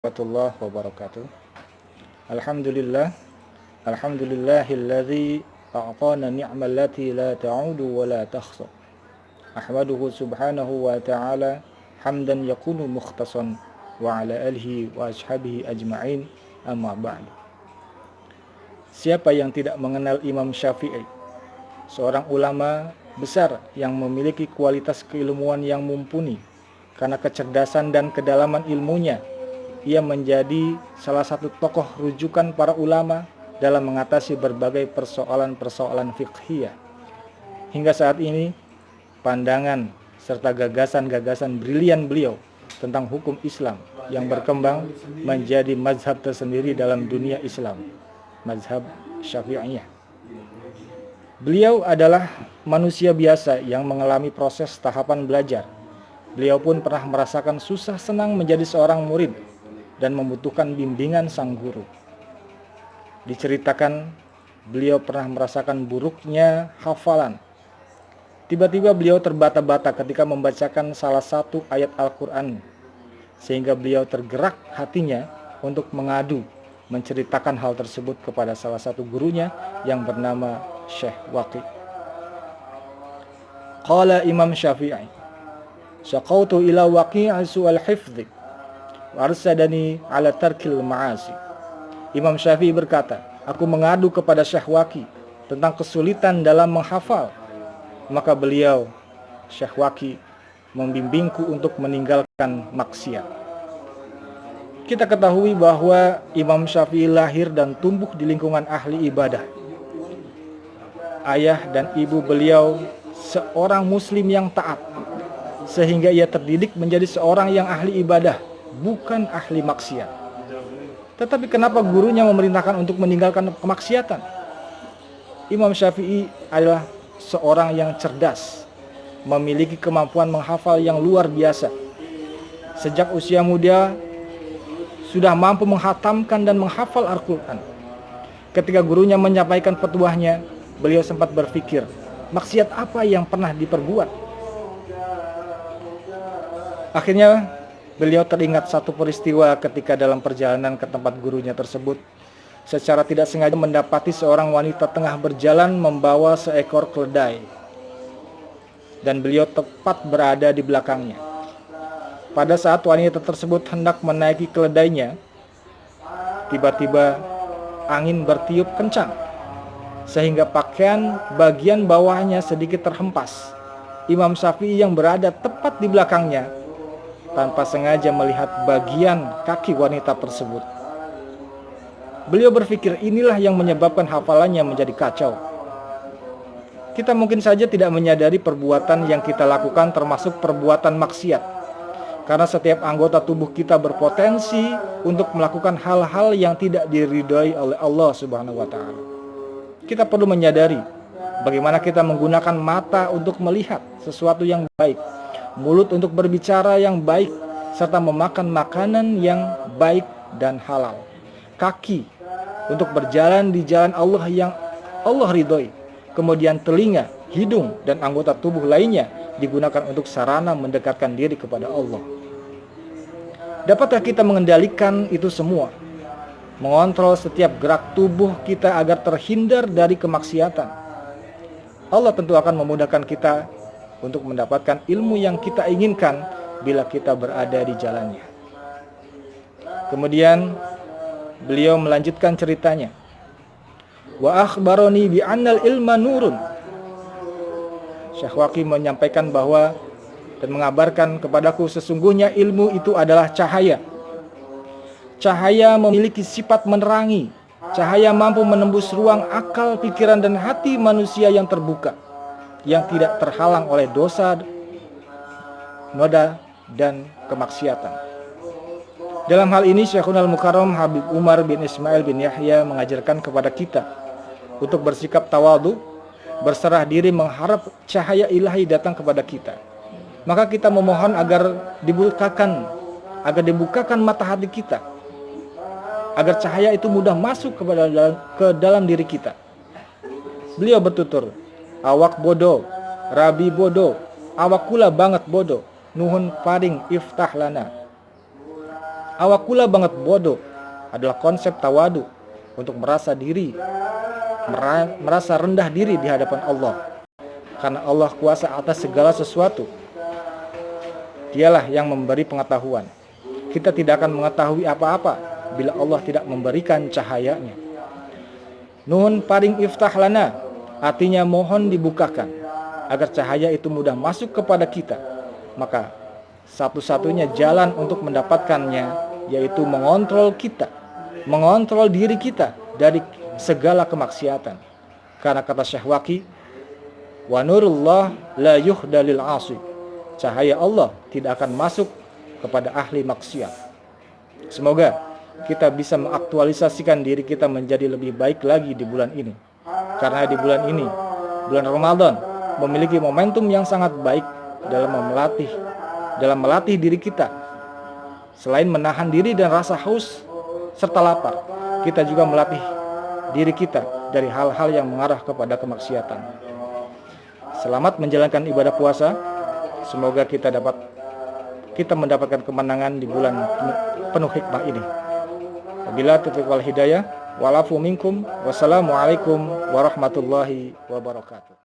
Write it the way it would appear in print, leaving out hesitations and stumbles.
Warahmatullahi wabarakatuh. Alhamdulillah. Alhamdulillahilladzi a'tana ni'mal lati la ta'udu wa la takhsa. Ahmaduhu subhanahu wa ta'ala hamdan yakunu mukhtasan wa ala alihi wa ashabihi ajma'in, amma ba'du. Siapa yang tidak mengenal Imam Syafi'i, seorang ulama besar yang memiliki kualitas keilmuan yang mumpuni. Karena kecerdasan dan kedalaman ilmunya, ia menjadi salah satu tokoh rujukan para ulama dalam mengatasi berbagai persoalan-persoalan fiqhiyah. Hingga saat ini, pandangan serta gagasan-gagasan brilian beliau tentang hukum Islam yang berkembang menjadi mazhab tersendiri dalam dunia Islam, mazhab Syafi'iyah. Beliau adalah manusia biasa yang mengalami proses tahapan belajar. Beliau pun pernah merasakan susah senang menjadi seorang murid dan membutuhkan bimbingan sang guru. Diceritakan beliau pernah merasakan buruknya hafalan. Tiba-tiba beliau terbata-bata ketika membacakan salah satu ayat Al-Quran, sehingga beliau tergerak hatinya untuk mengadu, menceritakan hal tersebut kepada salah satu gurunya yang bernama Syekh Waqi. Qala Imam Syafi'i, syaqautu ila Waqi'i su'al hifdhi warsadani ala tarkil ma'asi. Imam Syafi'i berkata, aku mengadu kepada Syekh Waqi tentang kesulitan dalam menghafal. Maka beliau, Syekh Waqi, membimbingku untuk meninggalkan maksiat. Kita ketahui bahwa Imam Syafi'i lahir dan tumbuh di lingkungan ahli ibadah. Ayah dan ibu beliau seorang muslim yang taat, sehingga ia terdidik menjadi seorang yang ahli ibadah, bukan ahli maksiat. Tetapi kenapa gurunya memerintahkan untuk meninggalkan kemaksiatan? Imam Syafi'i adalah seorang yang cerdas, memiliki kemampuan menghafal yang luar biasa. Sejak usia muda sudah mampu menghatamkan dan menghafal Al-Quran. Ketika gurunya menyampaikan petuahnya, beliau sempat berpikir, maksiat apa yang pernah diperbuat? Akhirnya beliau teringat satu peristiwa ketika dalam perjalanan ke tempat gurunya tersebut. Secara tidak sengaja mendapati seorang wanita tengah berjalan membawa seekor keledai, dan beliau tepat berada di belakangnya. Pada saat wanita tersebut hendak menaiki keledainya, tiba-tiba angin bertiup kencang, sehingga pakaian bagian bawahnya sedikit terhempas. Imam Syafi'i yang berada tepat di belakangnya tanpa sengaja melihat bagian kaki wanita tersebut. Beliau berpikir inilah yang menyebabkan hafalannya menjadi kacau. Kita mungkin saja tidak menyadari perbuatan yang kita lakukan termasuk perbuatan maksiat, karena setiap anggota tubuh kita berpotensi untuk melakukan hal-hal yang tidak diridhai oleh Allah Subhanahu wa Ta'ala. Kita perlu menyadari bagaimana kita menggunakan mata untuk melihat sesuatu yang baik, mulut untuk berbicara yang baik, serta memakan makanan yang baik dan halal, kaki untuk berjalan di jalan Allah yang Allah ridhoi, kemudian telinga, hidung, dan anggota tubuh lainnya digunakan untuk sarana mendekatkan diri kepada Allah. Dapatkah kita mengendalikan itu semua? Mengontrol setiap gerak tubuh kita agar terhindar dari kemaksiatan. Allah tentu akan memudahkan kita untuk mendapatkan ilmu yang kita inginkan bila kita berada di jalannya. Kemudian beliau melanjutkan ceritanya. Wa akhbaroni bi annal ilma nurun. Syekh Waqi menyampaikan bahwa dan mengabarkan kepadaku sesungguhnya ilmu itu adalah cahaya. Cahaya memiliki sifat menerangi. Cahaya mampu menembus ruang akal, pikiran, dan hati manusia yang terbuka, yang tidak terhalang oleh dosa, noda, dan kemaksiatan. Dalam hal ini Syekhul Al-Mukarram Habib Umar bin Ismail bin Yahya mengajarkan kepada kita untuk bersikap tawadhu, berserah diri mengharap cahaya ilahi datang kepada kita. Maka kita memohon agar dibukakan mata hati kita, agar cahaya itu mudah masuk ke dalam diri kita. Beliau bertutur, awak bodoh, rabi bodoh, awak kula banget bodoh, nuhun paring iftah lana. Awakula banget bodoh adalah konsep tawadu, untuk merasa rendah diri di hadapan Allah. Karena Allah kuasa atas segala sesuatu. Dialah yang memberi pengetahuan. Kita tidak akan mengetahui apa-apa bila Allah tidak memberikan cahayanya. Nun paring iftah lana, artinya mohon dibukakan, agar cahaya itu mudah masuk kepada kita. Maka satu-satunya jalan untuk mendapatkannya yaitu mengontrol diri kita dari segala kemaksiatan. Karena kata Syekh Waqi, wa nurullah la yuhdalil asi, cahaya Allah tidak akan masuk kepada ahli maksiat. Semoga kita bisa mengaktualisasikan diri kita menjadi lebih baik lagi di bulan ini. Karena di bulan ini, bulan Ramadan, memiliki momentum yang sangat baik dalam melatih diri kita. Selain menahan diri dan rasa haus serta lapar, kita juga melatih diri kita dari hal-hal yang mengarah kepada kemaksiatan. Selamat menjalankan ibadah puasa. Semoga kita mendapatkan kemenangan di bulan penuh hikmah ini. Wabillahi taufiq wal hidayah. Walafu minkum. Wassalamualaikum warahmatullahi wabarakatuh.